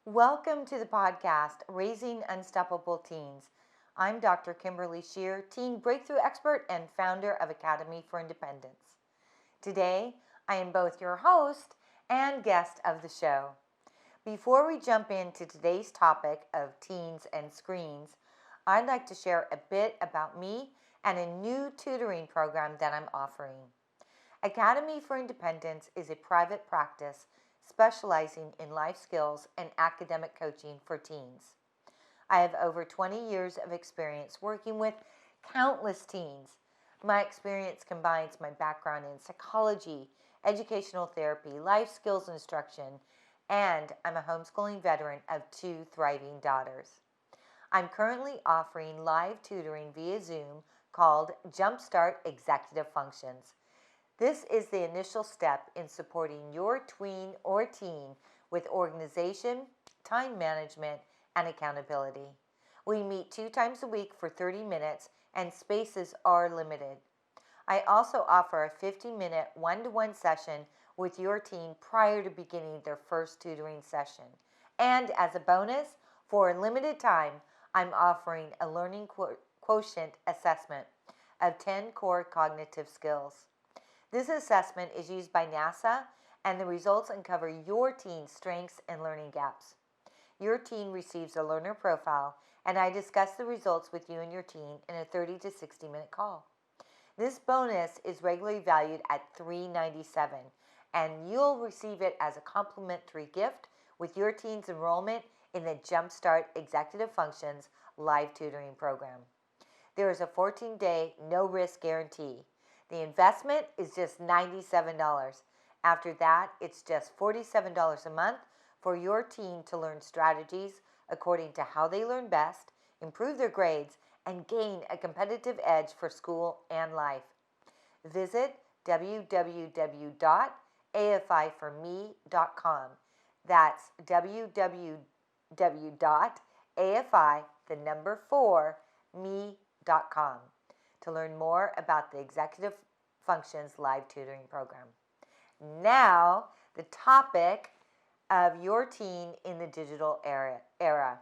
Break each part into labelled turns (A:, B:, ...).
A: Welcome to the podcast, Raising Unstoppable Teens. I'm Dr. Kimberly Shear, teen breakthrough expert and founder of Academy for Independence. Today, I am both your host and guest of the show. Before we jump into today's topic of teens and screens, I'd like to share a bit about me and a new tutoring program that I'm offering. Academy for Independence is a private practice specializing in life skills and academic coaching for teens. I have over 20 years of experience working with countless teens. My experience combines my background in psychology, educational therapy, life skills instruction, and I'm a homeschooling veteran of 2 thriving daughters. I'm currently offering live tutoring via Zoom called Jumpstart Executive Functions. This is the initial step in supporting your tween or teen with organization, time management, and accountability. We meet 2 times a week for 30 minutes and spaces are limited. I also offer a 50-minute one-to-one session with your teen prior to beginning their first tutoring session. And as a bonus, for a limited time, I'm offering a learning quotient assessment of 10 core cognitive skills. This assessment is used by NASA, and the results uncover your teen's strengths and learning gaps. Your teen receives a learner profile, and I discuss the results with you and your teen in a 30 to 60-minute call. This bonus is regularly valued at $397, and you'll receive it as a complimentary gift with your teen's enrollment in the Jumpstart Executive Functions live tutoring program. There is a 14-day no-risk guarantee. The investment is just $97. After that, it's just $47 a month for your teen to learn strategies according to how they learn best, improve their grades, and gain a competitive edge for school and life. Visit www.afiforme.com. That's www.afi4me.com. to learn more about the Executive Functions live tutoring program. Now, the topic of your teen in the digital era.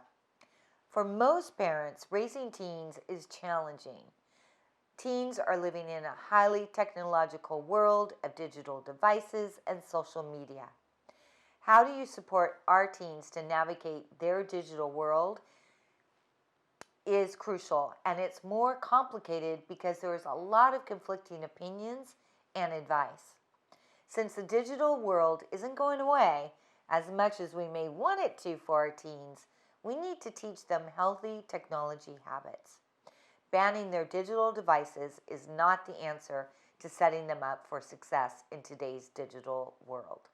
A: For most parents, raising teens is challenging. Teens are living in a highly technological world of digital devices and social media. How do you support our teens to navigate their digital world is crucial, and it's more complicated because there's a lot of conflicting opinions and advice. Since the digital world isn't going away as much as we may want it to for our teens, we need to teach them healthy technology habits. Banning their digital devices is not the answer to setting them up for success in today's digital world.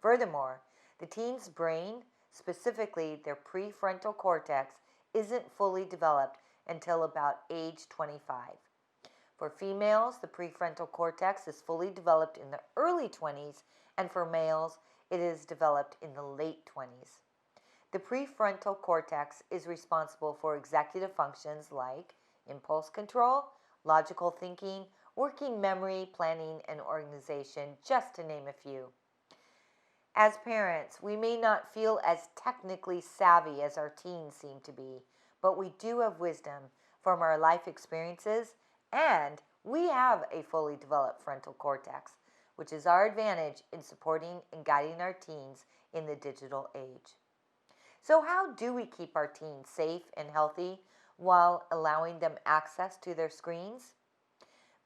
A: Furthermore, the teen's brain, specifically their prefrontal cortex, isn't fully developed until about age 25. For females, the prefrontal cortex is fully developed in the early 20s, and for males, it is developed in the late 20s. The prefrontal cortex is responsible for executive functions like impulse control, logical thinking, working memory, planning, and organization, just to name a few. As parents, we may not feel as technically savvy as our teens seem to be, but we do have wisdom from our life experiences, and we have a fully developed frontal cortex, which is our advantage in supporting and guiding our teens in the digital age. So how do we keep our teens safe and healthy while allowing them access to their screens?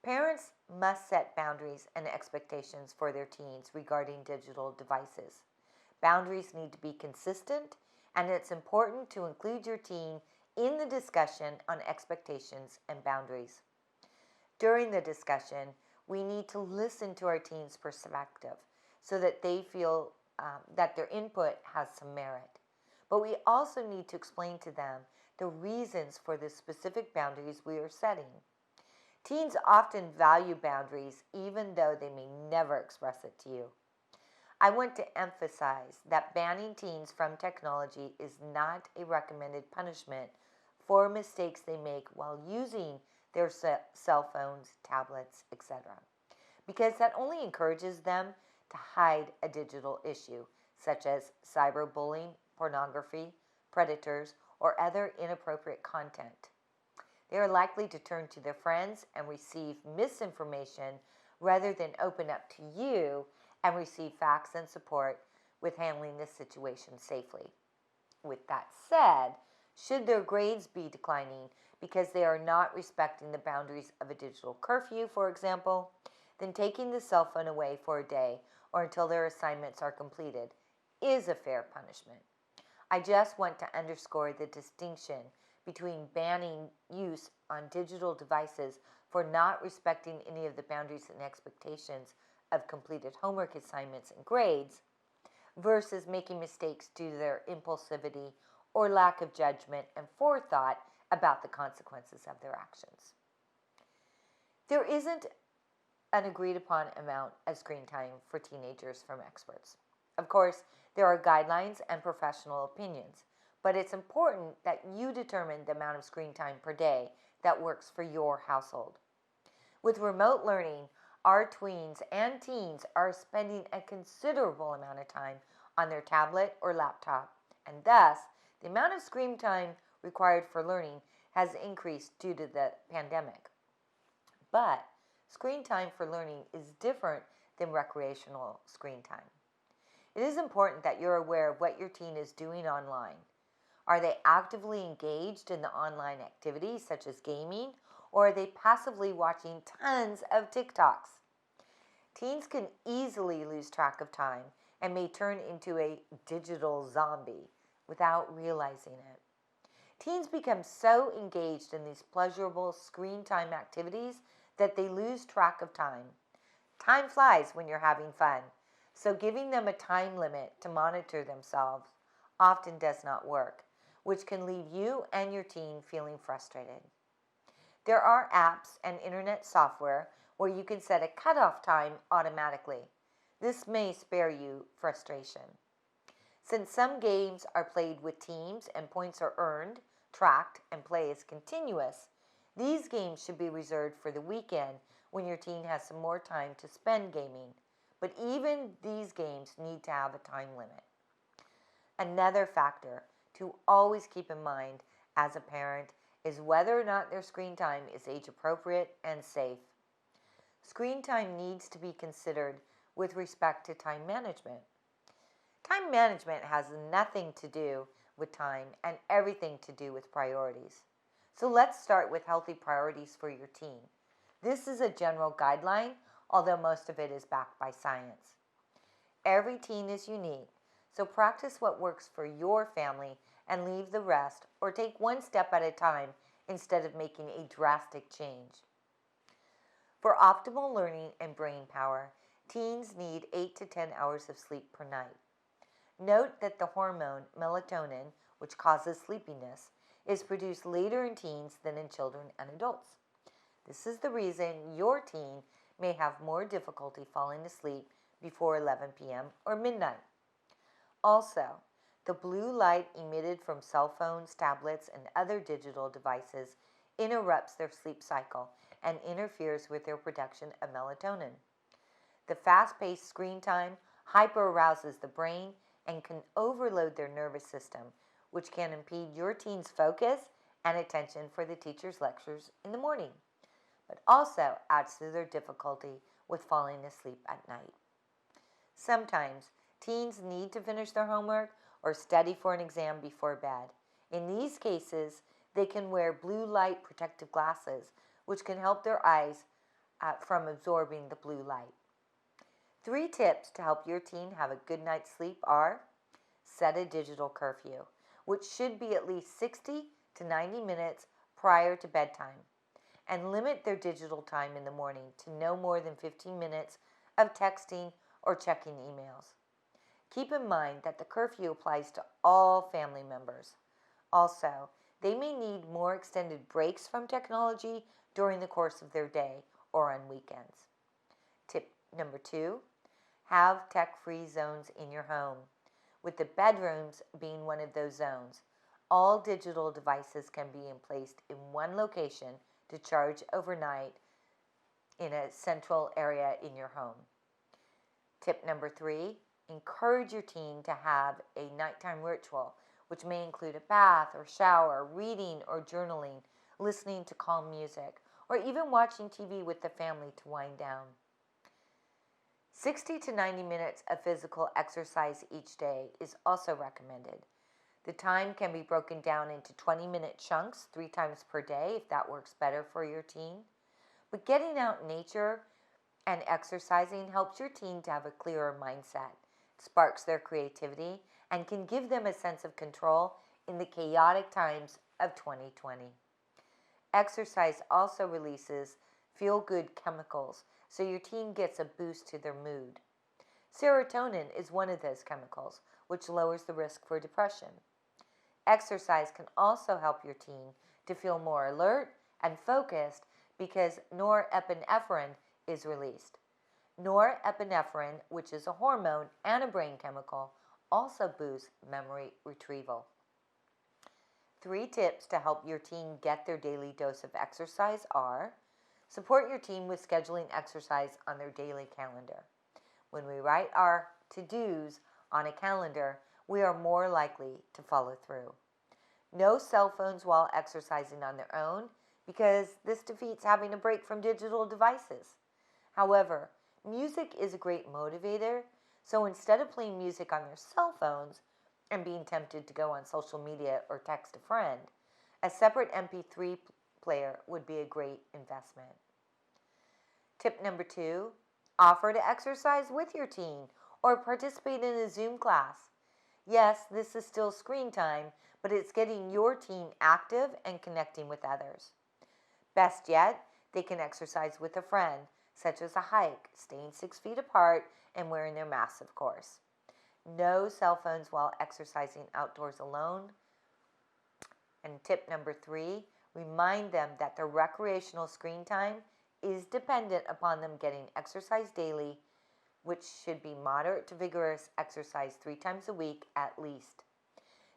A: Parents must set boundaries and expectations for their teens regarding digital devices. Boundaries need to be consistent, and it's important to include your teen in the discussion on expectations and boundaries. During the discussion, we need to listen to our teen's perspective so that they feel that their input has some merit. But we also need to explain to them the reasons for the specific boundaries we are setting. Teens often value boundaries even though they may never express it to you. I want to emphasize that banning teens from technology is not a recommended punishment for mistakes they make while using their cell phones, tablets, etc., because that only encourages them to hide a digital issue, such as cyberbullying, pornography, predators, or other inappropriate content. They are likely to turn to their friends and receive misinformation rather than open up to you and receive facts and support with handling this situation safely. With that said, should their grades be declining because they are not respecting the boundaries of a digital curfew, for example, then taking the cell phone away for a day or until their assignments are completed is a fair punishment. I just want to underscore the distinction between banning use on digital devices for not respecting any of the boundaries and expectations of completed homework assignments and grades versus making mistakes due to their impulsivity or lack of judgment and forethought about the consequences of their actions. There isn't an agreed upon amount of screen time for teenagers from experts. Of course, there are guidelines and professional opinions, but it's important that you determine the amount of screen time per day that works for your household. With remote learning, our tweens and teens are spending a considerable amount of time on their tablet or laptop, and thus the amount of screen time required for learning has increased due to the pandemic. But screen time for learning is different than recreational screen time. It is important that you're aware of what your teen is doing online. Are they actively engaged in the online activities such as gaming, or are they passively watching tons of TikToks? Teens can easily lose track of time and may turn into a digital zombie without realizing it. Teens become so engaged in these pleasurable screen time activities that they lose track of time. Time flies when you're having fun, so giving them a time limit to monitor themselves often does not work, which can leave you and your teen feeling frustrated. There are apps and internet software where you can set a cutoff time automatically. This may spare you frustration. Since some games are played with teams and points are earned, tracked, and play is continuous, these games should be reserved for the weekend when your teen has some more time to spend gaming. But even these games need to have a time limit. Another factor to always keep in mind as a parent is whether or not their screen time is age appropriate and safe. Screen time needs to be considered with respect to time management. Time management has nothing to do with time and everything to do with priorities. So let's start with healthy priorities for your teen. This is a general guideline, although most of it is backed by science. Every teen is unique, so practice what works for your family and leave the rest, or take one step at a time instead of making a drastic change. For optimal learning and brain power, teens need 8 to 10 hours of sleep per night. Note that the hormone melatonin, which causes sleepiness, is produced later in teens than in children and adults. This is the reason your teen may have more difficulty falling asleep before 11 p.m. or midnight. Also, the blue light emitted from cell phones, tablets, and other digital devices interrupts their sleep cycle and interferes with their production of melatonin. The fast-paced screen time hyper-arouses the brain and can overload their nervous system, which can impede your teen's focus and attention for the teacher's lectures in the morning, but also adds to their difficulty with falling asleep at night. Sometimes, teens need to finish their homework or study for an exam before bed. In these cases, they can wear blue light protective glasses, which can help their eyes from absorbing the blue light. 3 tips to help your teen have a good night's sleep are: set a digital curfew, which should be at least 60 to 90 minutes prior to bedtime, and limit their digital time in the morning to no more than 15 minutes of texting or checking emails. Keep in mind that the curfew applies to all family members. Also, they may need more extended breaks from technology during the course of their day or on weekends. Tip number 2, have tech-free zones in your home, with the bedrooms being one of those zones. All digital devices can be placed in one location to charge overnight in a central area in your home. Tip number 3, Encourage your teen to have a nighttime ritual, which may include a bath or shower, reading or journaling, listening to calm music, or even watching TV with the family to wind down. 60 to 90 minutes of physical exercise each day is also recommended. The time can be broken down into 20-minute chunks 3 times per day if that works better for your teen. But getting out in nature and exercising helps your teen to have a clearer mindset, sparks their creativity, and can give them a sense of control in the chaotic times of 2020. Exercise also releases feel-good chemicals, so your teen gets a boost to their mood. Serotonin is one of those chemicals, which lowers the risk for depression. Exercise can also help your teen to feel more alert and focused because norepinephrine is released. Norepinephrine, which is a hormone and a brain chemical, also boosts memory retrieval. 3 tips to help your teen get their daily dose of exercise are: support your teen with scheduling exercise on their daily calendar. When we write our to-dos on a calendar, we are more likely to follow through. No cell phones while exercising on their own, because this defeats having a break from digital devices. However, music is a great motivator, so instead of playing music on their cell phones and being tempted to go on social media or text a friend, a separate MP3 player would be a great investment. Tip number 2, offer to exercise with your teen or participate in a Zoom class. Yes, this is still screen time, but it's getting your teen active and connecting with others. Best yet, they can exercise with a friend, such as a hike, staying 6 feet apart, and wearing their masks, of course. No cell phones while exercising outdoors alone. And tip number 3, remind them that their recreational screen time is dependent upon them getting exercise daily, which should be moderate to vigorous exercise 3 times a week at least.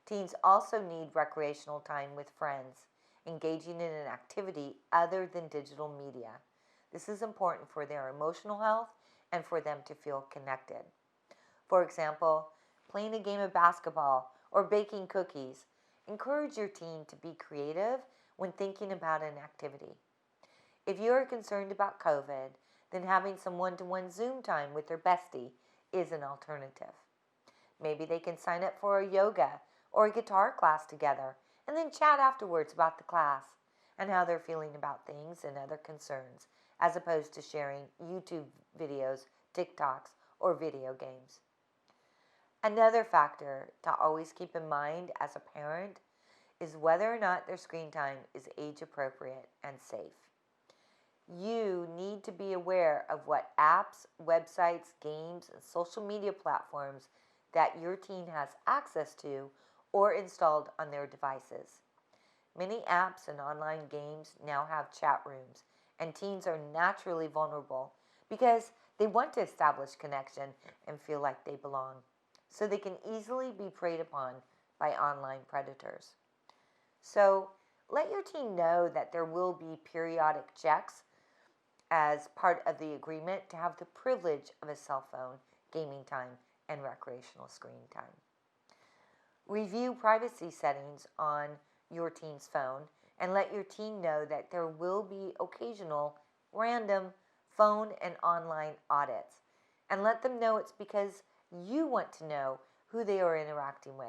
A: Teens also need recreational time with friends, engaging in an activity other than digital media. This is important for their emotional health and for them to feel connected. For example, playing a game of basketball or baking cookies. Encourage your teen to be creative when thinking about an activity. If you are concerned about COVID, then having some one-to-one Zoom time with their bestie is an alternative. Maybe they can sign up for a yoga or a guitar class together and then chat afterwards about the class and how they're feeling about things and other concerns, as opposed to sharing YouTube videos, TikToks, or video games. Another factor to always keep in mind as a parent is whether or not their screen time is age appropriate and safe. You need to be aware of what apps, websites, games, and social media platforms that your teen has access to or installed on their devices. Many apps and online games now have chat rooms, and teens are naturally vulnerable because they want to establish connection and feel like they belong, so they can easily be preyed upon by online predators. So let your teen know that there will be periodic checks as part of the agreement to have the privilege of a cell phone, gaming time, and recreational screen time. Review privacy settings on your teen's phone and let your teen know that there will be occasional random phone and online audits, and let them know it's because you want to know who they are interacting with.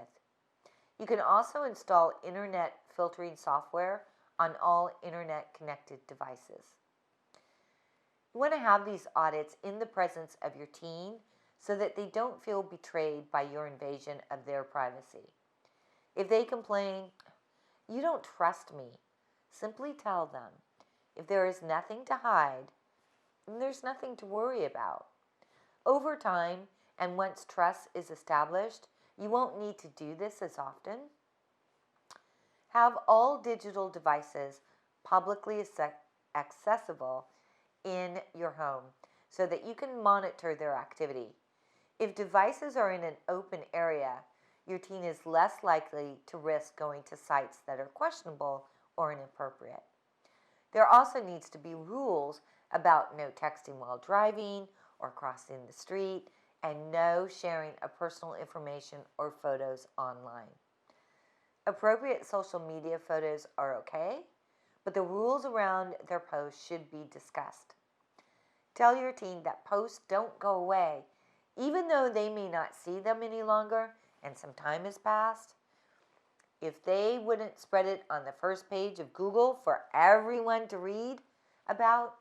A: You can also install internet filtering software on all internet connected devices. You want to have these audits in the presence of your teen so that they don't feel betrayed by your invasion of their privacy. If they complain, "You don't trust me," simply tell them, if there is nothing to hide, then there's nothing to worry about. Over time, and once trust is established, you won't need to do this as often. Have all digital devices publicly accessible in your home so that you can monitor their activity. If devices are in an open area, your teen is less likely to risk going to sites that are questionable or inappropriate. There also needs to be rules about no texting while driving or crossing the street and no sharing of personal information or photos online. Appropriate social media photos are okay, but the rules around their posts should be discussed. Tell your teen that posts don't go away, even though they may not see them any longer and some time has passed. If they wouldn't spread it on the first page of Google for everyone to read about,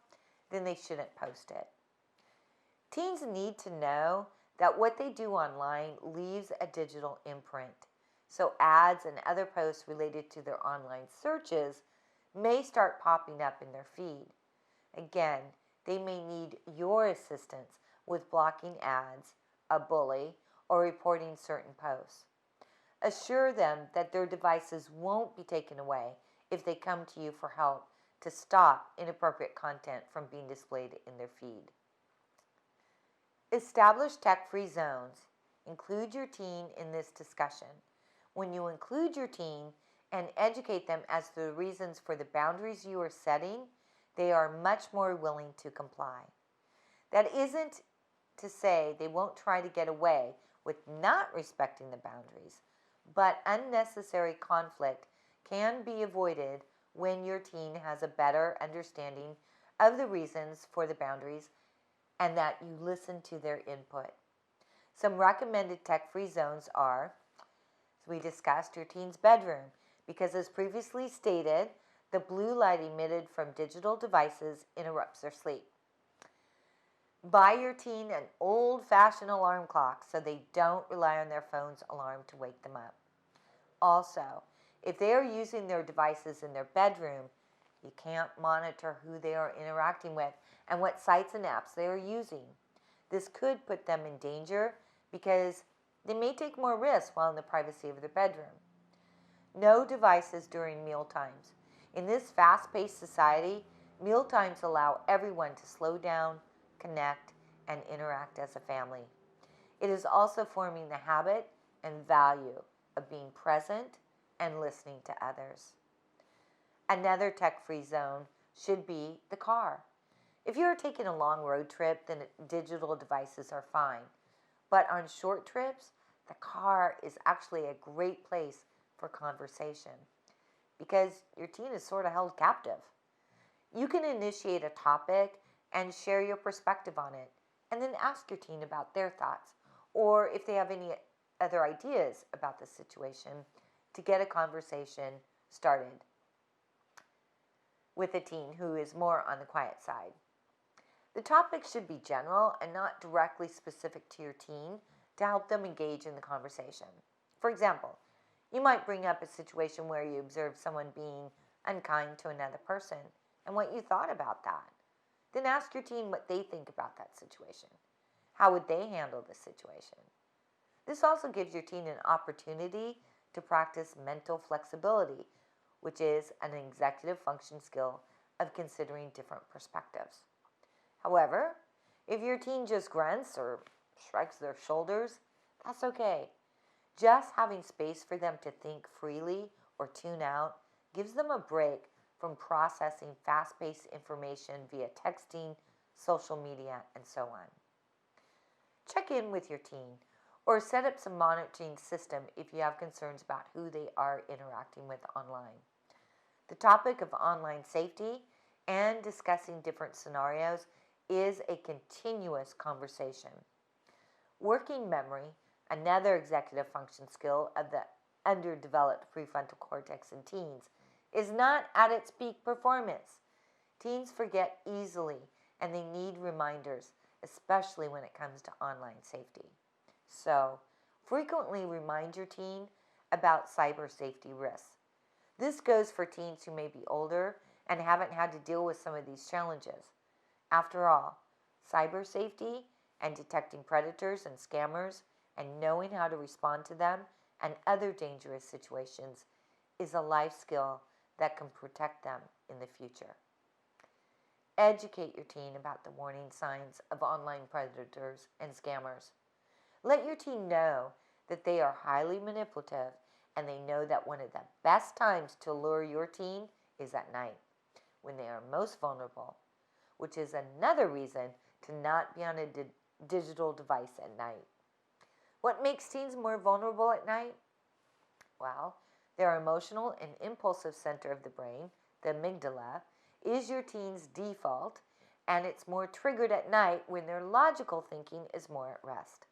A: then they shouldn't post it. Teens need to know that what they do online leaves a digital imprint. So ads and other posts related to their online searches may start popping up in their feed. Again, they may need your assistance with blocking ads, a bully, or reporting certain posts. Assure them that their devices won't be taken away if they come to you for help to stop inappropriate content from being displayed in their feed. Establish tech-free zones. Include your teen in this discussion. When you include your teen and educate them as to the reasons for the boundaries you are setting, they are much more willing to comply. That isn't to say they won't try to get away with not respecting the boundaries, but unnecessary conflict can be avoided when your teen has a better understanding of the reasons for the boundaries and that you listen to their input. Some recommended tech-free zones are, as we discussed, your teen's bedroom, because as previously stated, the blue light emitted from digital devices interrupts their sleep. Buy your teen an old-fashioned alarm clock so they don't rely on their phone's alarm to wake them up. Also, if they are using their devices in their bedroom, you can't monitor who they are interacting with and what sites and apps they are using. This could put them in danger because they may take more risks while in the privacy of their bedroom. No devices during meal times. In this fast-paced society, meal times allow everyone to slow down, connect, and interact as a family. It is also forming the habit and value of being present and listening to others. Another tech-free zone should be the car. If you are taking a long road trip, then digital devices are fine. But on short trips, the car is actually a great place for conversation because your teen is sort of held captive. You can initiate a topic and share your perspective on it, and then ask your teen about their thoughts, or if they have any other ideas about the situation, to get a conversation started with a teen who is more on the quiet side. The topic should be general and not directly specific to your teen to help them engage in the conversation. For example, you might bring up a situation where you observe someone being unkind to another person and what you thought about that. Then ask your teen what they think about that situation. How would they handle the situation? This also gives your teen an opportunity to practice mental flexibility, which is an executive function skill of considering different perspectives. However, if your teen just grunts or shrugs their shoulders, that's okay. Just having space for them to think freely or tune out gives them a break from processing fast-paced information via texting, social media, and so on. Check in with your teen or set up some monitoring system if you have concerns about who they are interacting with online. The topic of online safety and discussing different scenarios is a continuous conversation. Working memory, another executive function skill of the underdeveloped prefrontal cortex in teens, is not at its peak performance. Teens forget easily and they need reminders, especially when it comes to online safety. So, frequently remind your teen about cyber safety risks. This goes for teens who may be older and haven't had to deal with some of these challenges. After all, cyber safety and detecting predators and scammers and knowing how to respond to them and other dangerous situations is a life skill that can protect them in the future. Educate your teen about the warning signs of online predators and scammers. Let your teen know that they are highly manipulative and they know that one of the best times to lure your teen is at night, when they are most vulnerable, which is another reason to not be on a digital device at night. What makes teens more vulnerable at night? Well, their emotional and impulsive center of the brain, the amygdala, is your teen's default, and it's more triggered at night when their logical thinking is more at rest.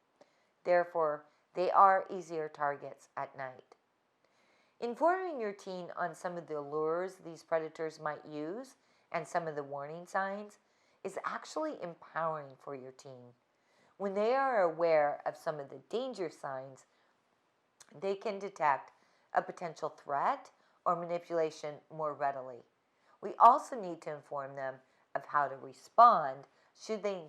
A: Therefore, they are easier targets at night. Informing your teen on some of the lures these predators might use and some of the warning signs is actually empowering for your teen. When they are aware of some of the danger signs, they can detect a potential threat or manipulation more readily. We also need to inform them of how to respond should they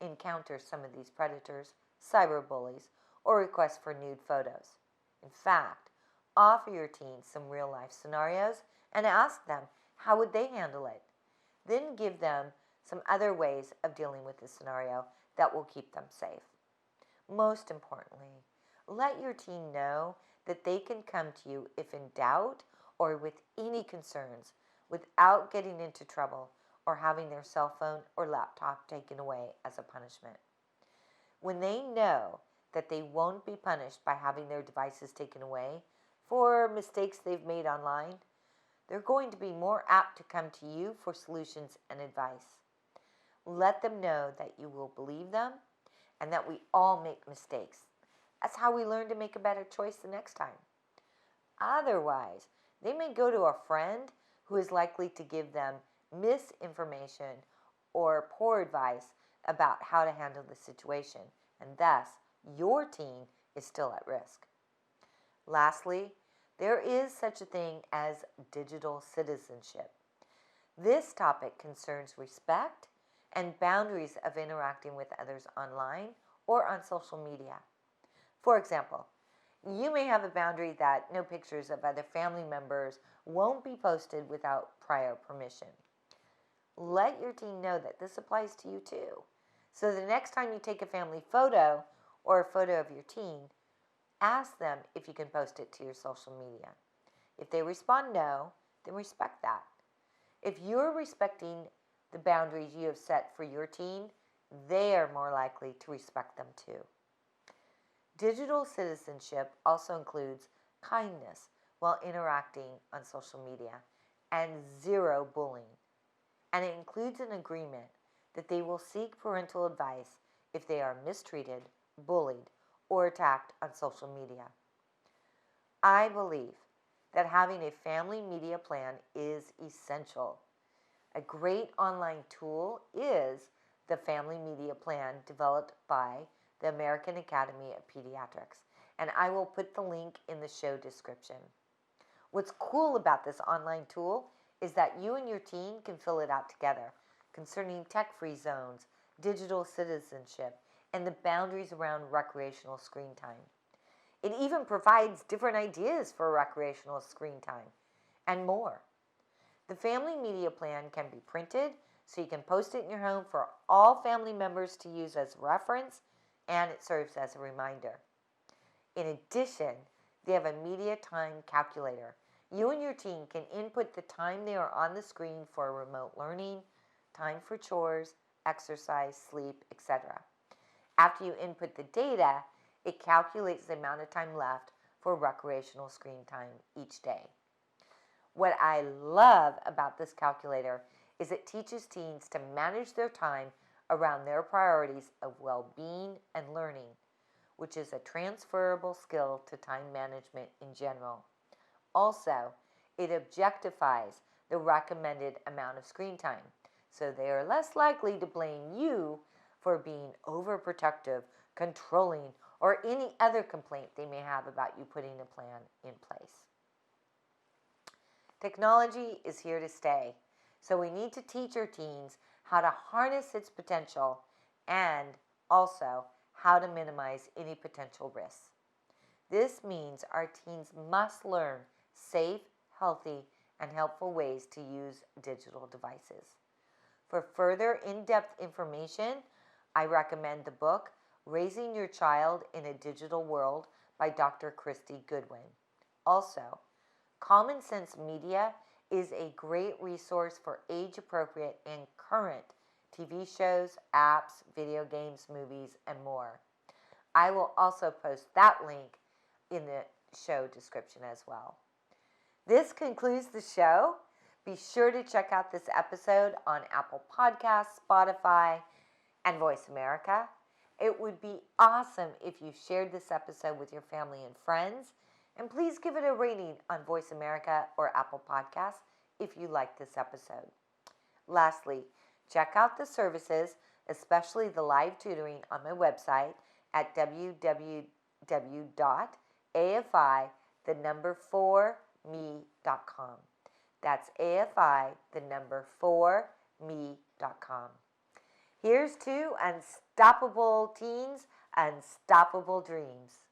A: encounter some of these predators, cyberbullies, or requests for nude photos. In fact, offer your teens some real-life scenarios and ask them how would they handle it. Then give them some other ways of dealing with the scenario that will keep them safe. Most importantly, let your teen know that they can come to you if in doubt or with any concerns without getting into trouble or having their cell phone or laptop taken away as a punishment. When they know that they won't be punished by having their devices taken away for mistakes they've made online, they're going to be more apt to come to you for solutions and advice. Let them know that you will believe them and that we all make mistakes. That's how we learn to make a better choice the next time. Otherwise, they may go to a friend who is likely to give them misinformation or poor advice about how to handle the situation, and thus your teen is still at risk. Lastly, there is such a thing as digital citizenship. This topic concerns respect and boundaries of interacting with others online or on social media. For example, you may have a boundary that no pictures of other family members won't be posted without prior permission. Let your teen know that this applies to you too. So the next time you take a family photo or a photo of your teen, ask them if you can post it to your social media. If they respond no, then respect that. If you're respecting the boundaries you have set for your teen, they are more likely to respect them too. Digital citizenship also includes kindness while interacting on social media and zero bullying. And it includes an agreement that they will seek parental advice if they are mistreated, bullied, or attacked on social media. I believe that having a family media plan is essential. A great online tool is the Family Media Plan developed by the American Academy of Pediatrics, and I will put the link in the show description. What's cool about this online tool is that you and your teen can fill it out together concerning tech-free zones, digital citizenship, and the boundaries around recreational screen time. It even provides different ideas for recreational screen time and more. The family media plan can be printed so you can post it in your home for all family members to use as reference, and it serves as a reminder. In addition, they have a media time calculator. You and your teen can input the time they are on the screen for remote learning, time for chores, exercise, sleep, etc. After you input the data, it calculates the amount of time left for recreational screen time each day. What I love about this calculator is it teaches teens to manage their time around their priorities of well-being and learning, which is a transferable skill to time management in general. Also, it objectifies the recommended amount of screen time, so they are less likely to blame you for being overprotective, controlling, or any other complaint they may have about you putting a plan in place. Technology is here to stay, so we need to teach our teens how to harness its potential and also how to minimize any potential risks. This means our teens must learn safe, healthy, and helpful ways to use digital devices. For further in-depth information, I recommend the book Raising Your Child in a Digital World by Dr. Christy Goodwin. Also, Common Sense Media is a great resource for age-appropriate and current TV shows, apps, video games, movies, and more. I will also post that link in the show description as well. This concludes the show. Be sure to check out this episode on Apple Podcasts, Spotify, and Voice America. It would be awesome if you shared this episode with your family and friends. And please give it a rating on Voice America or Apple Podcasts if you like this episode. Lastly, check out the services, especially the live tutoring, on my website at www.afi4me.com. That's afi4me.com. Here's to unstoppable teens, unstoppable dreams.